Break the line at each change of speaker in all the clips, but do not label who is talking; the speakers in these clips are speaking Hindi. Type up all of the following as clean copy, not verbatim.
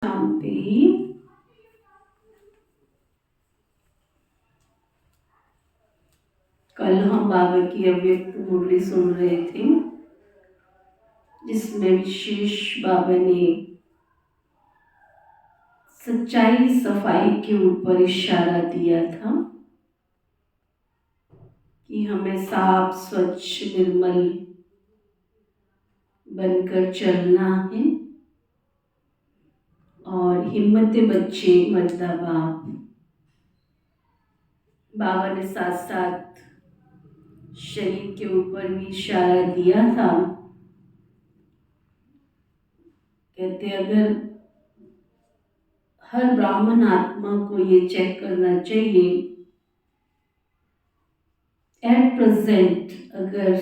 शांति। कल हम बाबा की अव्यक्त मुरली सुन रहे थे, जिसमें विशेष बाबा ने सच्चाई सफाई के ऊपर इशारा दिया था कि हमें साफ स्वच्छ निर्मल बनकर चलना है और हिम्मत बच्चे मर्दा बाप। बाबा ने साथ साथ शरीर के ऊपर भी इशारा दिया था। कहते अगर हर ब्राह्मण आत्मा को ये चेक करना चाहिए, एट प्रेजेंट अगर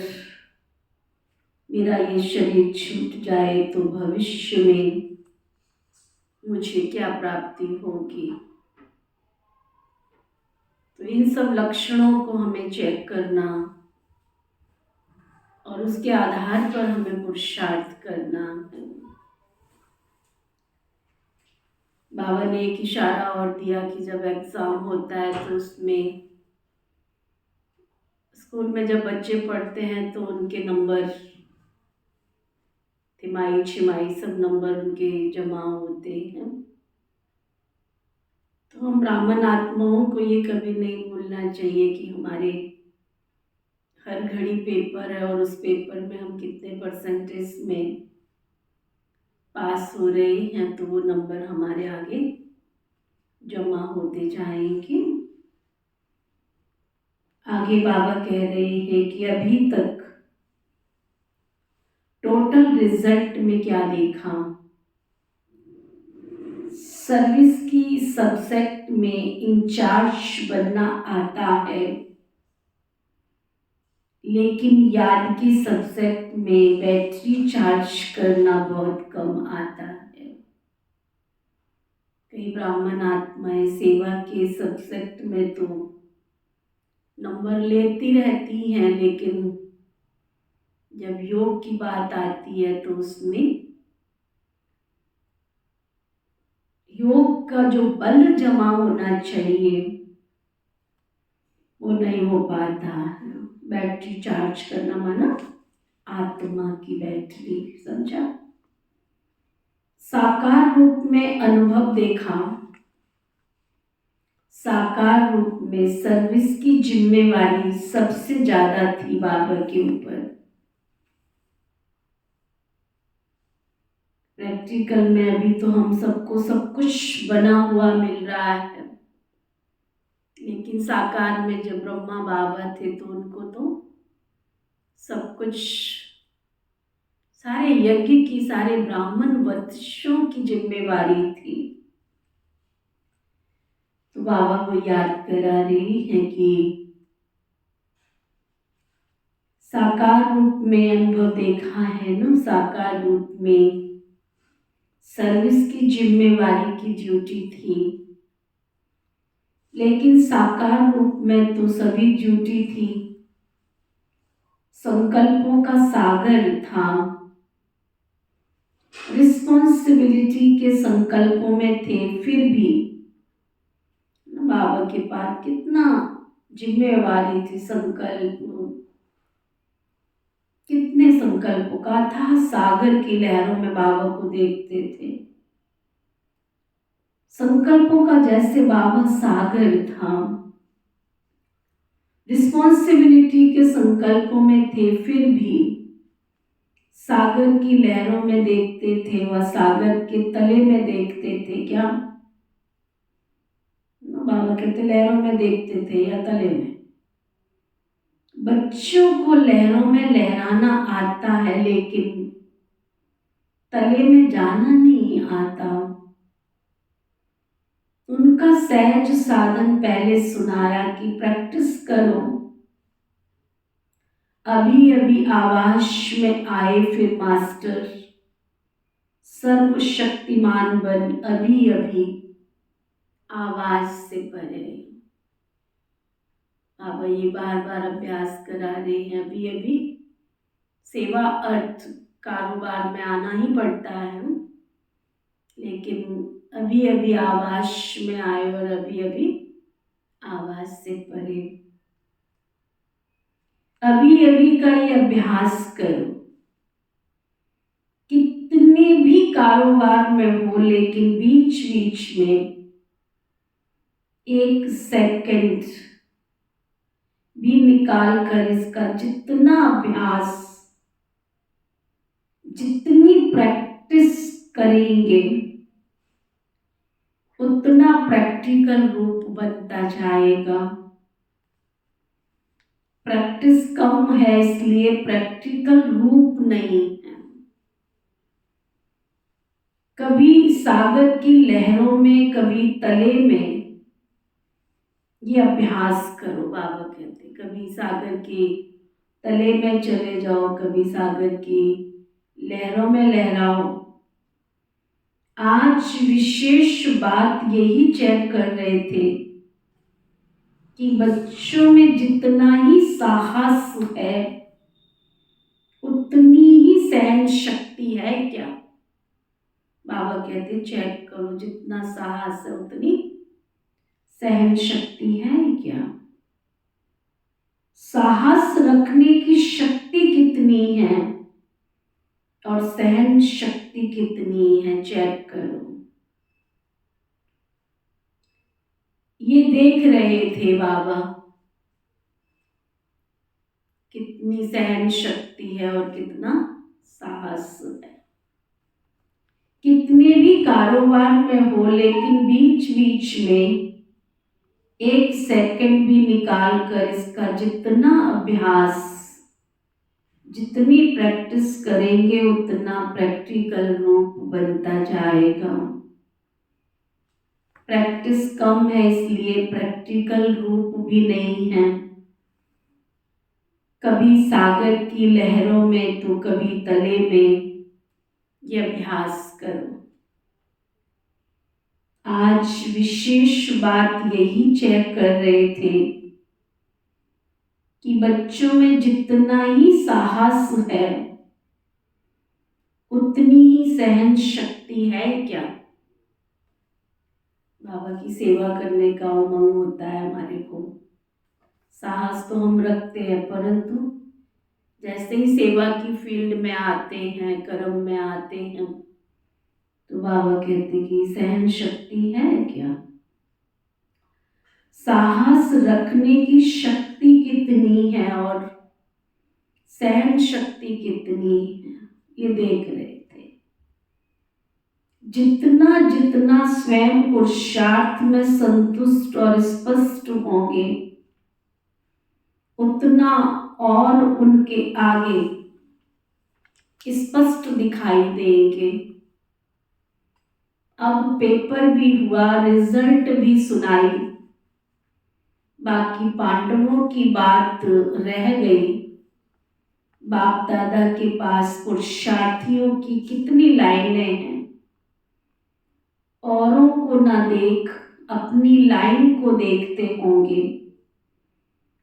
मेरा ये शरीर छूट जाए तो भविष्य में मुझे क्या प्राप्ति होगी। तो इन सब लक्षणों को हमें चेक करना और उसके आधार पर हमें पुरुषार्थ करना है। बाबा ने एक इशारा और दिया कि जब एग्जाम होता है तो उसमें स्कूल में जब बच्चे पढ़ते हैं तो उनके नंबर तिमाही छिमाही सब नंबर उनके जमा होते हैं। तो हम ब्राह्मण आत्माओं को ये कभी नहीं भूलना चाहिए कि हमारे हर घड़ी पेपर है और उस पेपर में हम कितने परसेंटेज में पास हो रहे हैं, तो वो नंबर हमारे आगे जमा होते जाएंगे। आगे बाबा कह रहे हैं कि अभी तक टोटल रिजल्ट में क्या देखा, सर्विस की सब्जेक्ट में इंचार्ज बनना आता है, लेकिन याद की सब्जेक्ट में बैटरी चार्ज करना बहुत कम आता है। कई ब्राह्मण आत्माएं सेवा के सब्जेक्ट में तो नंबर लेती रहती हैं, लेकिन जब योग की बात आती है तो उसमें योग का जो बल जमा होना चाहिए वो नहीं हो पाता। बैटरी चार्ज करना माना आत्मा की बैटरी, समझा। साकार रूप में अनुभव देखा, साकार रूप में सर्विस की जिम्मेवारी सबसे ज्यादा थी बाबा के ऊपर। प्रैक्टिकल में अभी तो हम सबको सब कुछ बना हुआ मिल रहा है, लेकिन साकार में जब ब्रह्मा बाबा थे तो उनको तो सब कुछ, सारे यज्ञ की, सारे ब्राह्मण वंशों की जिम्मेवारी थी। तो बाबा को याद करा रही है कि साकार रूप में अनुभव देखा है ना, साकार रूप में सर्विस की जिम्मेवारी की ड्यूटी थी, लेकिन साकार रूप में तो सभी ड्यूटी थी। संकल्पों का सागर था, रिस्पॉन्सिबिलिटी के संकल्पों में थे, फिर भी बाबा के पास कितना जिम्मेवारी थी। संकल्प, कितने संकल्पों का था, सागर की लहरों में बाबा को देखते थे। संकल्पों का जैसे बाबा सागर था, रिस्पॉन्सिबिलिटी के संकल्पों में थे, फिर भी सागर की लहरों में देखते थे, वह सागर के तले में देखते थे। क्या बाबा कहते लहरों में देखते थे या तले में? बच्चों को लहरों में लहराना आता है, लेकिन तले में जाना नहीं आता। उनका सहज साधन पहले सुनाया कि प्रैक्टिस करो, अभी अभी आवाज में आए फिर मास्टर, सर्वशक्तिमान बन अभी अभी आवाज से परे। बाबा ये बार बार अभ्यास करा रहे हैं। अभी अभी सेवा अर्थ कारोबार में आना ही पड़ता है, लेकिन अभी अभी आवाज में आए और अभी अभी आवाज से परे। अभी अभी का ये अभ्यास करो, कितने भी कारोबार में हो लेकिन बीच बीच में 1 सेकंड भी निकाल कर इसका जितना अभ्यास, जितनी प्रैक्टिस करेंगे उतना प्रैक्टिकल रूप बनता जाएगा। प्रैक्टिस कम है इसलिए प्रैक्टिकल रूप नहीं है। कभी सागर की लहरों में, कभी तले में ये अभ्यास करो। बाबा कहते कभी सागर के तले में चले जाओ, कभी सागर की लहरों में लहराओ। आज विशेष बात यही चेक कर रहे थे कि बच्चों में जितना ही साहस है उतनी ही सहन शक्ति है क्या। बाबा कहते चेक करो, जितना साहस है उतनी सहन शक्ति है क्या। साहस रखने की शक्ति कितनी है और सहन शक्ति कितनी है, चेक करो। ये देख रहे थे बाबा कितनी सहन शक्ति है और कितना साहस है। कितने भी कारोबार में हो लेकिन बीच बीच में 1 सेकंड भी निकाल कर इसका जितना अभ्यास, जितनी प्रैक्टिस करेंगे उतना प्रैक्टिकल रूप बनता जाएगा। प्रैक्टिस कम है इसलिए प्रैक्टिकल रूप भी नहीं है। कभी सागर की लहरों में तो कभी तले में ये अभ्यास करो। आज विशेष बात यही चेक कर रहे थे कि बच्चों में जितना ही साहस है उतनी ही सहन शक्ति है क्या। बाबा की सेवा करने का उमंग होता है हमारे को, साहस तो हम रखते हैं, परंतु जैसे ही सेवा की फील्ड में आते हैं, कर्म में आते हैं, तो बाबा कहते कि सहन शक्ति है क्या। साहस रखने की शक्ति कितनी है और सहन शक्ति कितनी है, ये देख रहे थे। जितना जितना स्वयं पुरुषार्थ में संतुष्ट और स्पष्ट होंगे उतना और उनके आगे स्पष्ट दिखाई देंगे। अब पेपर भी हुआ, रिजल्ट भी सुनाई, बाकी पांडवों की बात रह गई। बाप दादा के पास पुरुषार्थियों की कितनी लाइनें हैं, औरों को ना देख अपनी लाइन को देखते होंगे,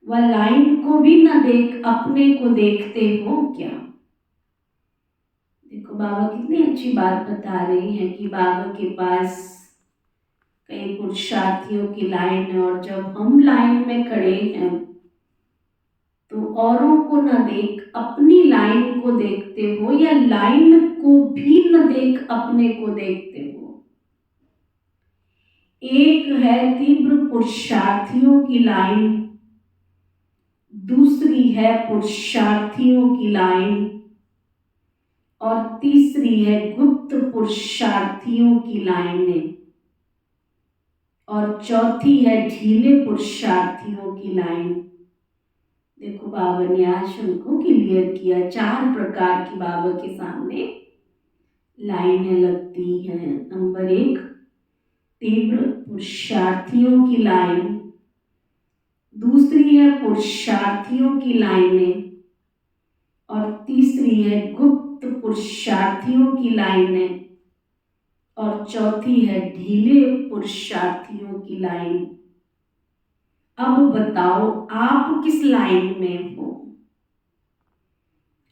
वह लाइन को भी ना देख अपने को देखते हो क्या। देखो बाबा कितनी अच्छी बात बता रही हैं कि बाबा के पास कई पुरुषार्थियों की लाइन है और जब हम लाइन में खड़े हैं तो औरों को न देख अपनी लाइन को देखते हो या लाइन को भी न देख अपने को देखते हो। एक है तीव्र पुरुषार्थियों की लाइन, दूसरी है पुरुषार्थियों की लाइन और तीसरी है गुप्त पुरुषार्थियों की लाइनें और चौथी है ढीले पुरुषार्थियों की लाइन। देखो बाबा ने आज उनको क्लियर किया, 4 प्रकार की बाबा के सामने लाइनें लगती हैं। नंबर 1 तीव्र पुरुषार्थियों की लाइन, दूसरी है पुरुषार्थियों की लाइनें और तीसरी है गुप्त पुरुषार्थियों की लाइनें और चौथी है ढीले पुरुषार्थियों की लाइन। अब बताओ आप किस लाइन में हो।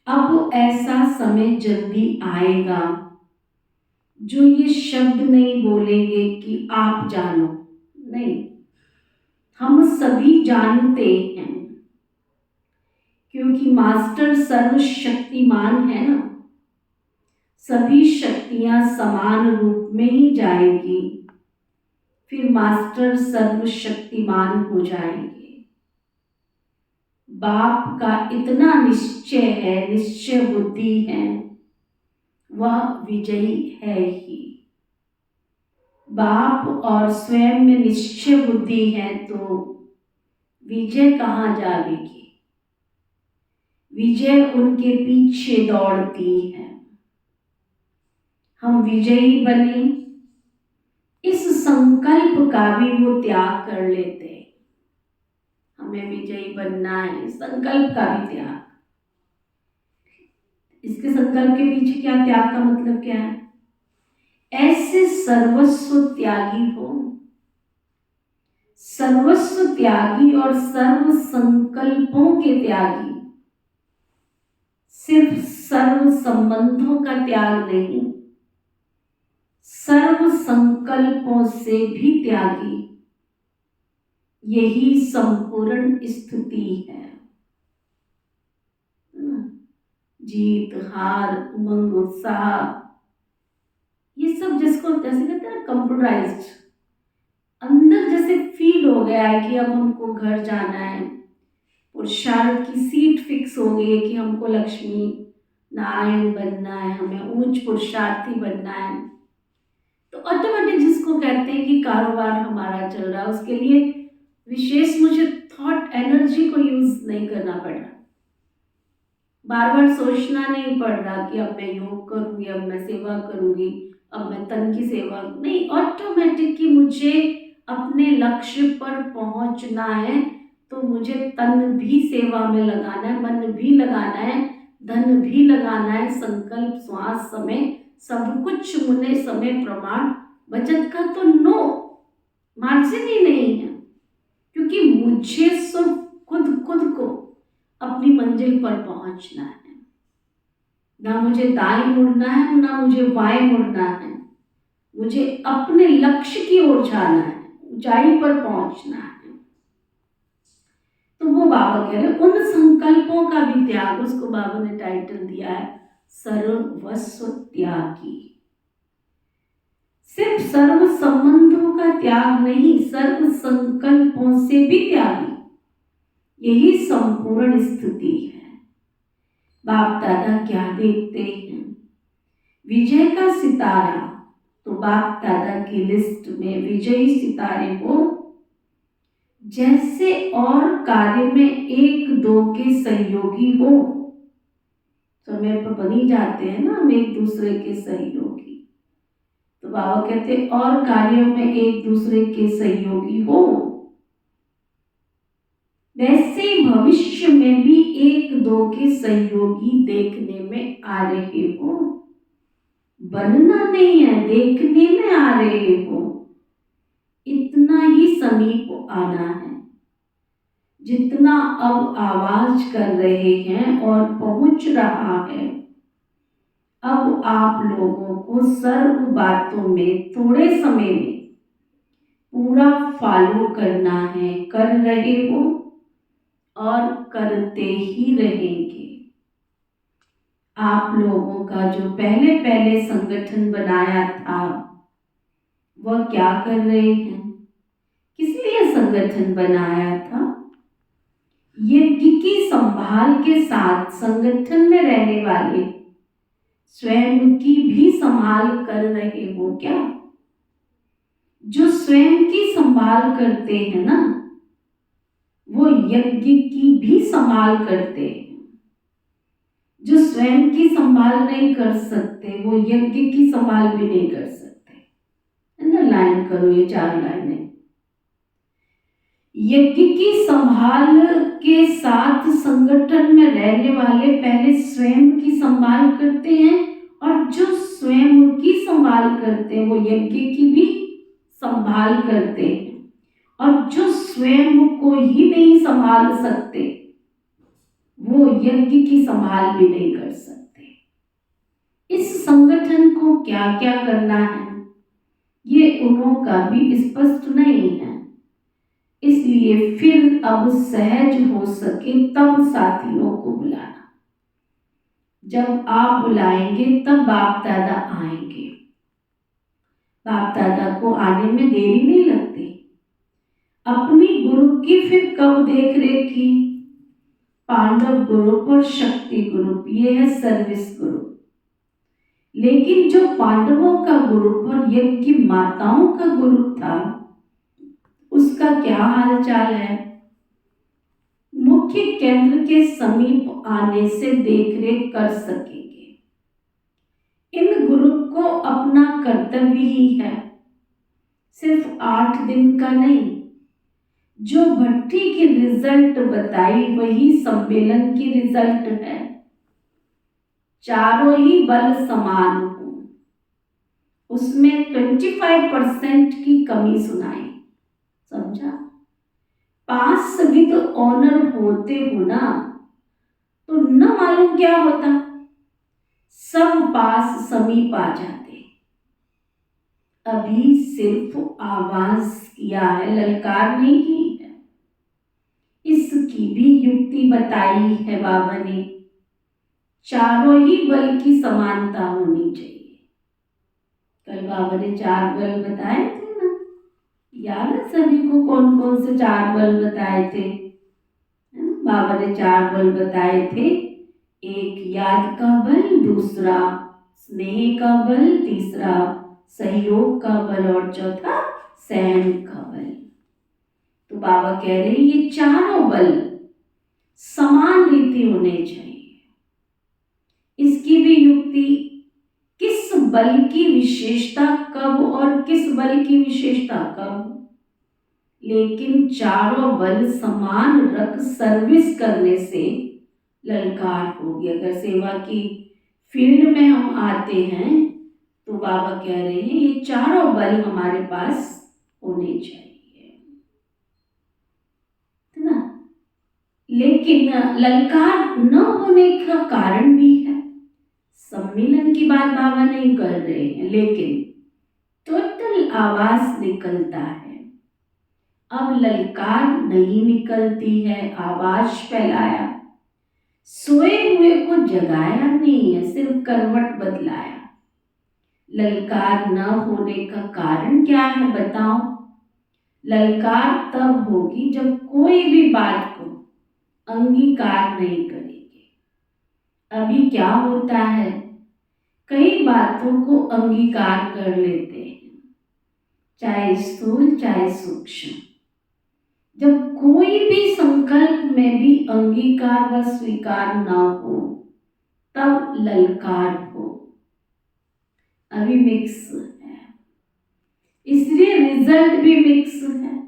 अब ऐसा समय जल्दी आएगा जो ये शब्द नहीं बोलेंगे कि आप जानो, नहीं, हम सभी जानते हैं, क्योंकि मास्टर सर्वशक्तिमान है ना। सभी शक्तियां समान रूप में ही जाएंगी, फिर मास्टर सर्वशक्तिमान हो जाएंगे। बाप का इतना निश्चय है, निश्चय बुद्धि है, वह विजयी है ही। बाप और स्वयं में निश्चय बुद्धि है तो विजय कहाँ जाएगी? विजय उनके पीछे दौड़ती है। हम विजयी बने, इस संकल्प का भी वो त्याग कर लेते हैं। हमें विजयी बनना है, संकल्प का भी त्याग। इसके संकल्प के पीछे क्या, त्याग का मतलब क्या है? ऐसे सर्वस्व त्यागी हो, सर्वस्व त्यागी और सर्व संकल्पों के त्यागी, सिर्फ सर्व संबंधों का त्याग नहीं, सर्व संकल्पों से भी त्यागी, यही संपूर्ण स्थिति है। जीत हार उमंग उत्साह, ये सब जिसको जैसे कहते हैं ना कंप्यूटराइज्ड, अंदर जैसे फील हो गया है कि अब हमको घर जाना है, पुरुषार्थ की सीट फिक्स हो गई है कि हमको लक्ष्मी नारायण बनना है, हमें उच्च पुरुषार्थी बनना है। तो ऑटोमेटिक जिसको कहते हैं कि कारोबार हमारा चल रहा है, उसके लिए विशेष मुझे थॉट एनर्जी को यूज नहीं करना पड़ा, बार बार सोचना नहीं पड़ रहा कि अब मैं योग करूंगी, अब मैं सेवा करूंगी, अब मैं तन की सेवा नहीं, ऑटोमेटिक कि मुझे अपने लक्ष्य पर पहुंचना है तो मुझे तन भी सेवा में लगाना है, मन भी लगाना है, धन भी लगाना है, संकल्प श्वास समय सब कुछ मुने समय प्रमाण बचत का तो नो मार्जिन ही नहीं है, क्योंकि मुझे सिर्फ खुद को अपनी मंजिल पर पहुंचना है। ना मुझे दाएं मुड़ना है, ना मुझे बाएं मुड़ना है, मुझे अपने लक्ष्य की ओर जाना है, ऊंचाई पर पहुंचना है। तो वो बाबा कह रहे उन संकल्पों का भी त्याग, उसको बाबा ने टाइटल दिया है सर्वस्व त्यागी। सिर्फ सर्व संबंधों का त्याग नहीं, सर्व संकल्पों से भी त्यागी, यही संपूर्ण स्थिति है। बाप दादा क्या देखते हैं? विजय का सितारा, तो बाप दादा की लिस्ट में विजयी सितारे को जैसे और कार्य में एक दो के सहयोगी हो, समय पर बनी जाते हैं ना हम एक दूसरे के सहयोगी, तो बाबा कहते और कार्यों में एक दूसरे के सहयोगी हो, वैसे भविष्य में भी एक दो के सहयोगी देखने में आ रहे हो। बनना नहीं है, देखने में आ रहे हो। इतना ही समीप आना है जितना अब आवाज कर रहे हैं और पहुंच रहा है। अब आप लोगों को सर्व बातों में थोड़े समय में पूरा फॉलो करना है, कर रहे हो और करते ही रहेंगे। आप लोगों का जो पहले पहले संगठन बनाया था, वह क्या कर रहे हैं? किस लिए संगठन बनाया था? यज्ञ की संभाल के साथ संगठन में रहने वाले स्वयं की भी संभाल कर रहे हो क्या? जो स्वयं की संभाल करते हैं ना, वो यज्ञ की भी संभाल करते हैं। जो स्वयं की संभाल नहीं कर सकते, वो यज्ञ की संभाल भी नहीं कर सकते। लाइन करो ये 4 लाइनें। यज्ञ की संभाल के साथ संगठन में रहने वाले पहले स्वयं की संभाल करते हैं, और जो स्वयं की संभाल करते हैं वो यज्ञ की भी संभाल करते हैं, और जो स्वयं को ही नहीं संभाल सकते वो यज्ञ की संभाल भी नहीं कर सकते। इस संगठन को क्या क्या करना है ये उनका भी स्पष्ट नहीं है। इसलिए फिर अब सहज हो सके तब साथियों को बुलाना। जब आप बुलाएंगे तब बाप दादा आएंगे। बाप दादा को आने में देरी नहीं लगती। अपनी ग्रुप की फिर कब देख रेख की? पांडव ग्रुप और शक्ति ग्रुप, ये है सर्विस ग्रुप। लेकिन जो पांडवों का ग्रुप और यज्ञ की माताओं का ग्रुप था, उसका क्या हाल चाल है? मुख्य केंद्र के समीप आने से देखरेख कर सकेंगे। इन ग्रुप को अपना कर्तव्य ही है, सिर्फ 8 दिन का नहीं। जो भट्टी की रिजल्ट बताई वही सम्मेलन की रिजल्ट है। चारों ही बल समान हो, उसमें 25% की कमी सुनाई। समझा? पास विद ऑनर होते हो ना, तो न मालूम क्या होता, सब पास समीप आ जाते। अभी सिर्फ आवाज किया है, ललकार नहीं की है। इसकी भी युक्ति बताई है बाबा ने। चारों ही बल की समानता होनी चाहिए। कल बाबा ने 4 बल बताए थे ना, याद है सभी को? कौन कौन से 4 बल बताए थे? बाबा ने 4 बल बताए थे। एक याद का बल, दूसरा स्नेह का बल, तीसरा सहयोग का बल और चौथा सहन का बल। तो बाबा कह रहे हैं ये चारों बल समान रीति होने चाहिए। इसकी भी युक्ति, किस बल की विशेषता कब और किस बल की विशेषता कब। लेकिन चारों बल समान रख सर्विस करने से ललकार होगी। अगर सेवा की फील्ड में हम आते हैं तो बाबा कह रहे हैं ये चारों बल हमारे पास होने चाहिए, है ना? लेकिन ललकार न होने का कारण भी है। सम्मेलन की बात बाबा नहीं कर रहे हैं, लेकिन टोटल आवाज निकलता है। अब ललकार नहीं निकलती है, आवाज फैलाया, सोए हुए को जगाया नहीं है, सिर्फ करवट बदलाया। ललकार न होने का कारण क्या है बताओ? ललकार तब होगी जब कोई भी बात को अंगीकार नहीं करेंगे। अभी क्या होता है, कई बातों को अंगीकार कर लेते हैं, चाहे स्थूल चाहे सूक्ष्म। जब कोई भी संकल्प में भी अंगीकार व स्वीकार ना हो तब ललकार हो। अभी मिक्स है, इसलिए रिजल्ट भी मिक्स है।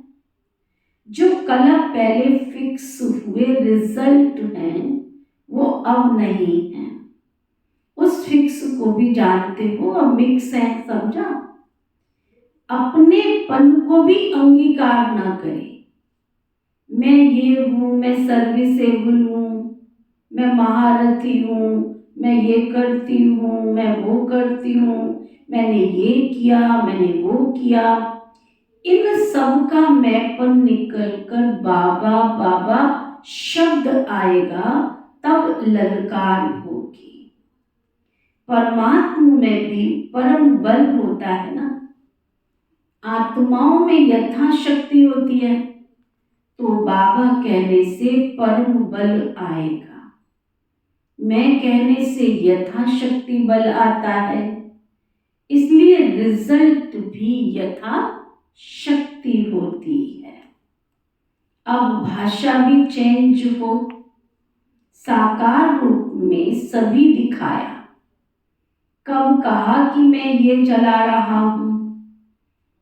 जो कला पहले फिक्स हुए रिजल्ट हैं वो अब नहीं है। उस फिक्स को भी जानते हो, अब मिक्स है। समझा? अपनेपन को भी अंगीकार ना करें। मैं ये हूं, मैं सर्विसेबल हूं, मैं महारथी हूं, मैं ये करती हूं, मैं वो करती हूं, मैंने ये किया, मैंने वो किया। इन सब का मैंपन निकल कर बाबा बाबा शब्द आएगा तब ललकार होगी। परमात्मा में भी परम बल होता है ना। आत्माओं में यथाशक्ति होती है, तो बाबा कहने से परम बल आएगा। मैं कहने से यथाशक्ति बल आता है, इसलिए रिजल्ट भी यथाशक्ति होती है। अब भाषा भी चेंज हो, साकार रूप में सभी दिखाया। कब कहा कि मैं ये चला रहा हूं,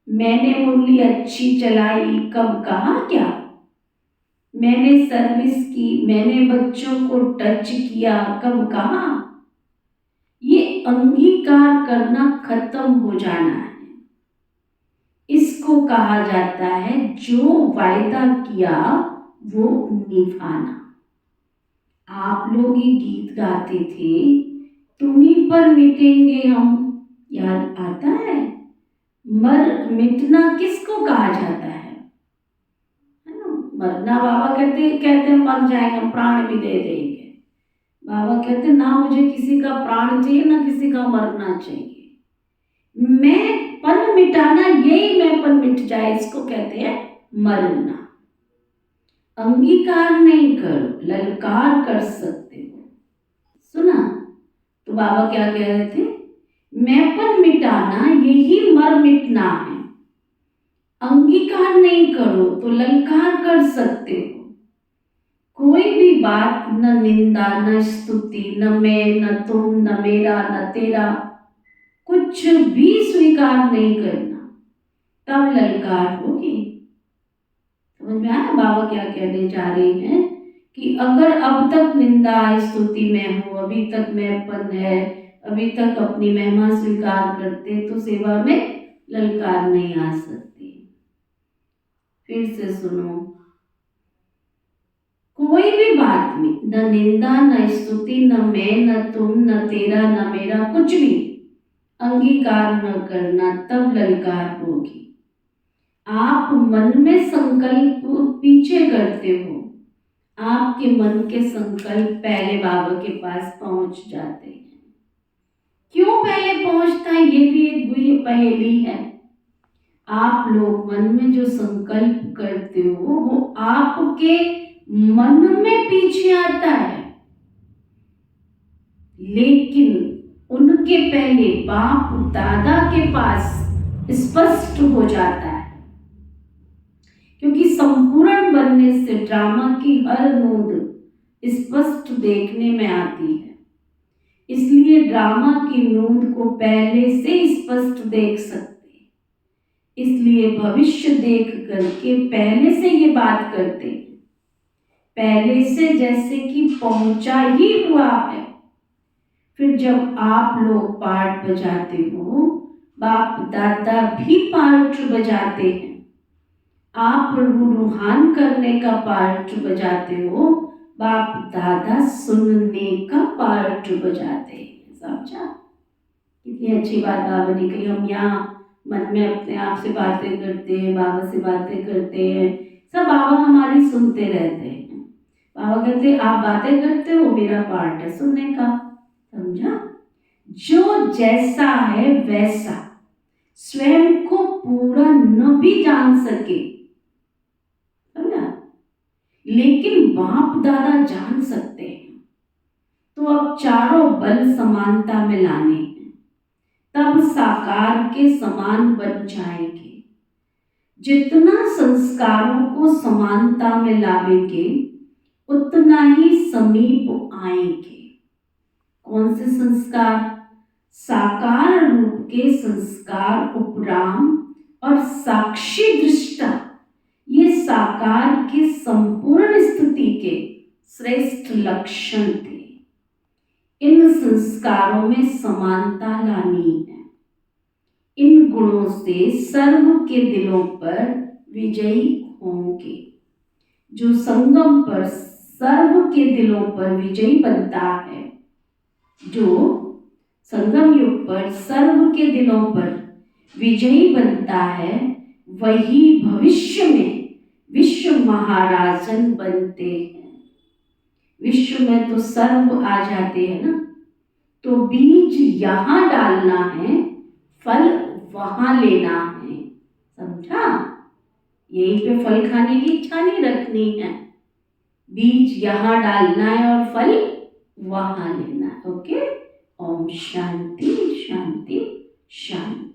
मैंने मुरली अच्छी चलाई, कब कहा क्या? मैंने सर्विस की, मैंने बच्चों को टच किया, कब कहा? ये अंगीकार करना खत्म हो जाना है। इसको कहा जाता है जो वायदा किया वो निभाना। आप लोग ये गीत गाते थे तुम्हीं पर मिटेंगे हम। याद आता है? मर मिटना किसको कहा जाता है ना? मरना बाबा कहते कहते मर जाएंगे, हम प्राण भी दे देंगे। बाबा कहते ना मुझे किसी का प्राण चाहिए, ना किसी का मरना चाहिए। मैं पन मिटाना, यही मैं पन मिट जाए, इसको कहते हैं मरना। अंगीकार नहीं करो, ललकार कर सकते हो। सुना? तो बाबा क्या कह रहे थे? मैंपन मिटाना यही मर मिटना है। अंगीकार नहीं करो तो ललकार कर सकते हो। कोई भी बात, न निंदा न स्तुति, न मैं न तुम, न मेरा न तेरा, कुछ भी स्वीकार नहीं करना, तब ललकार होगी। समझ में आया बाबा क्या कहने जा रहे हैं? कि अगर अब तक निंदा स्तुति में हो, अभी तक मैंपन है, अभी तक अपनी महिमा स्वीकार करते, तो सेवा में ललकार नहीं आ सकती। फिर से सुनो, कोई भी बात में न निंदा न स्तुति, न मैं न तुम, न तेरा न मेरा, कुछ भी अंगीकार न करना, तब ललकार होगी। आप मन में संकल्प पीछे करते हो, आपके मन के संकल्प पहले बाबा के पास पहुंच जाते हैं। क्यों पहले पहुंचता है, ये भी एक बुरी पहेली है। आप लोग मन में जो संकल्प करते हो वो आपके मन में पीछे आता है, लेकिन उनके पहले बाप दादा के पास स्पष्ट हो जाता है। क्योंकि संपूर्ण बनने से ड्रामा की हर नोद स्पष्ट देखने में आती है, इसलिए ड्रामा की नोद को पहले से स्पष्ट देख सकते हैं। इसलिए भविष्य देख करके पहले से ये बात करते हैं, पहले से जैसे कि पहुंचा ही हुआ है। फिर जब आप लोग पार्ट बजाते हो, बाप दादा भी पार्ट बजाते हैं। आप रूहान करने का पार्ट बजाते हो, बाप दादा सुनने का पार्ट बजाते हैं। समझा? कितनी अच्छी बात बाबा ने कही। हम यहाँ मन में अपने आप से बातें करते हैं, बाबा से बातें करते हैं, सब बाबा हमारी सुनते रहते हैं। बाबा कहते आप बातें करते हो, मेरा पार्ट है सुनने का। समझा? जो जैसा है वैसा स्वयं को पूरा न भी जान सके, समझा, लेकिन बाप दादा जान सकते हैं। तो अब चारों बल समानता में लाने हैं, तब साकार के समान बन जाएंगे। जितना संस्कारों को समानता में लावेंगे, उतना ही समीप आएंगे। कौन से संस्कार? साकार रूप के संस्कार, उपराम और साक्षी दृष्टा, ये साकार के संपूर्ण स्थिति के श्रेष्ठ लक्षण थे। इन संस्कारों में समानता लानी है। इन गुणों से सर्व के दिलों पर विजयी होंगे। जो संगम पर सर्व के दिलों पर विजयी बनता है, जो संगम युग पर सर्व के दिलों पर विजयी बनता है, वही भविष्य में विश्व महाराजन बनते हैं। विश्व में तो सर्व आ जाते हैं ना, तो बीज यहाँ डालना है, फल वहां लेना है। समझा? यहीं पे फल खाने की इच्छा नहीं रखनी है, बीज यहाँ डालना है और फल वहां लेना है। ओके? ओम शांति शांति शांति।